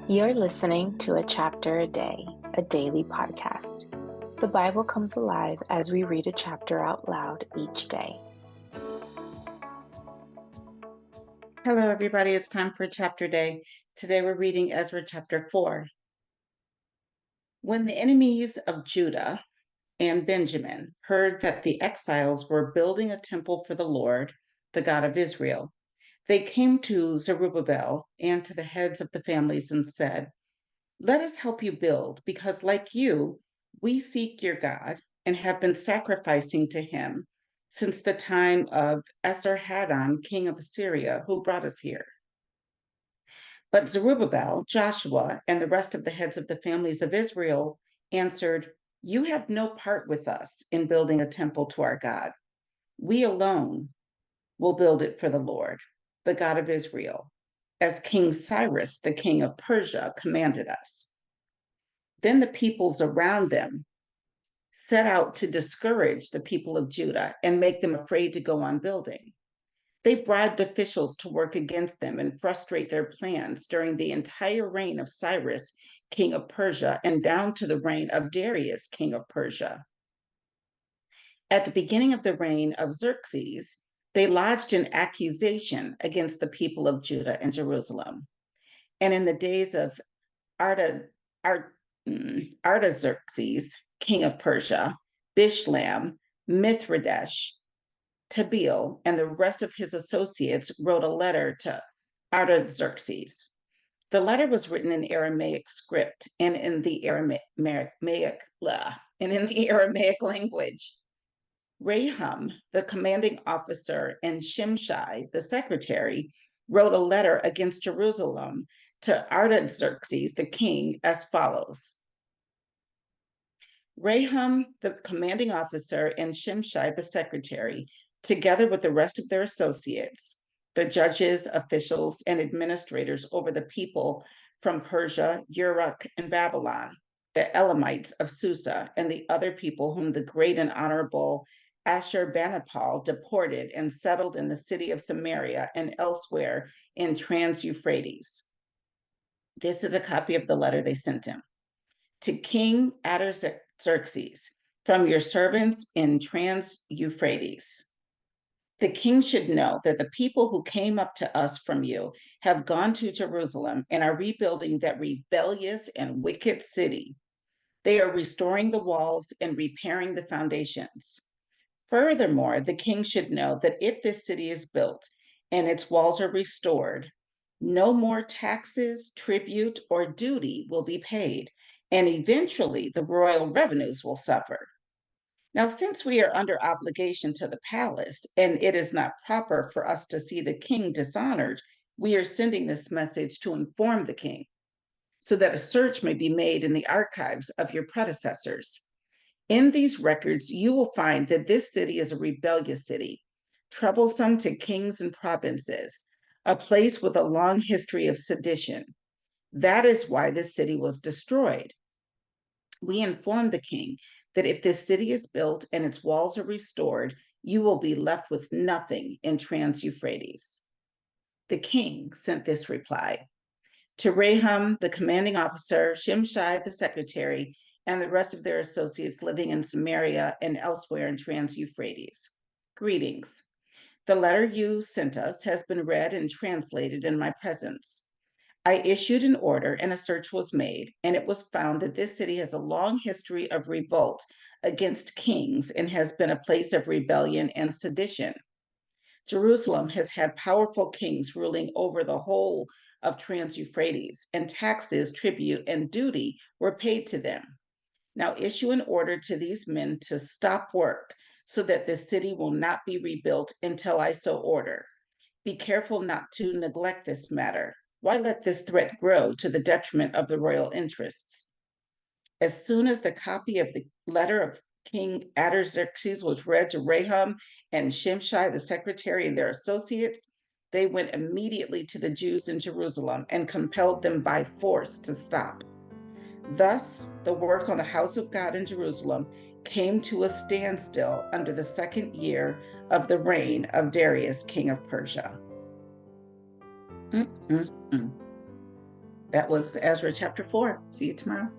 You're listening to A Chapter a Day, a daily podcast. The Bible comes alive as we read a chapter out loud each day. Hello, everybody. It's time for a chapter day. Today we're reading Ezra chapter 4. When the enemies of Judah and Benjamin heard that the exiles were building a temple for the Lord, the God of Israel, they came to Zerubbabel and to the heads of the families and said, "Let us help you build, because like you, we seek your God and have been sacrificing to him since the time of Esarhaddon, king of Assyria, who brought us here." But Zerubbabel, Joshua, and the rest of the heads of the families of Israel answered, "You have no part with us in building a temple to our God. We alone will build it for the Lord, the God of Israel, as King Cyrus, the king of Persia, commanded us." Then the peoples around them set out to discourage the people of Judah and make them afraid to go on building. They bribed officials to work against them and frustrate their plans during the entire reign of Cyrus, king of Persia, and down to the reign of Darius, king of Persia. At the beginning of the reign of Xerxes, they lodged an accusation against the people of Judah and Jerusalem. And in the days of Artaxerxes, king of Persia, Bishlam, Mithridash, Tabeel, and the rest of his associates wrote a letter to Artaxerxes. The letter was written in Aramaic script and in the Aramaic language. Rahum, the commanding officer, and Shimshai, the secretary, wrote a letter against Jerusalem to Artaxerxes, the king, as follows. Rahum, the commanding officer, and Shimshai, the secretary, together with the rest of their associates, the judges, officials, and administrators over the people from Persia, Uruk, and Babylon, the Elamites of Susa, and the other people whom the great and honorable Ashurbanipal deported and settled in the city of Samaria and elsewhere in Trans-Euphrates. This is a copy of the letter they sent him. To King Artaxerxes, from your servants in Trans-Euphrates. The king should know that the people who came up to us from you have gone to Jerusalem and are rebuilding that rebellious and wicked city. They are restoring the walls and repairing the foundations. Furthermore, the king should know that if this city is built and its walls are restored, no more taxes, tribute, or duty will be paid, and eventually the royal revenues will suffer. Now, since we are under obligation to the palace and it is not proper for us to see the king dishonored, we are sending this message to inform the king so that a search may be made in the archives of your predecessors. In these records, you will find that this city is a rebellious city, troublesome to kings and provinces, a place with a long history of sedition. That is why this city was destroyed. We inform the king that if this city is built and its walls are restored, you will be left with nothing in Trans-Euphrates. The king sent this reply to Rahum, the commanding officer, Shimshai, the secretary, and the rest of their associates living in Samaria and elsewhere in Trans-Euphrates. Greetings. The letter you sent us has been read and translated in my presence. I issued an order and a search was made, and it was found that this city has a long history of revolt against kings and has been a place of rebellion and sedition. Jerusalem has had powerful kings ruling over the whole of Trans-Euphrates, and taxes, tribute, and duty were paid to them. Now issue an order to these men to stop work so that the city will not be rebuilt until I so order. Be careful not to neglect this matter. Why let this threat grow to the detriment of the royal interests? As soon as the copy of the letter of King Artaxerxes was read to Rahum and Shimshai, the secretary, and their associates, they went immediately to the Jews in Jerusalem and compelled them by force to stop. Thus, the work on the house of God in Jerusalem came to a standstill under the second year of the reign of Darius, king of Persia. Mm-mm-mm. That was Ezra chapter 4. See you tomorrow.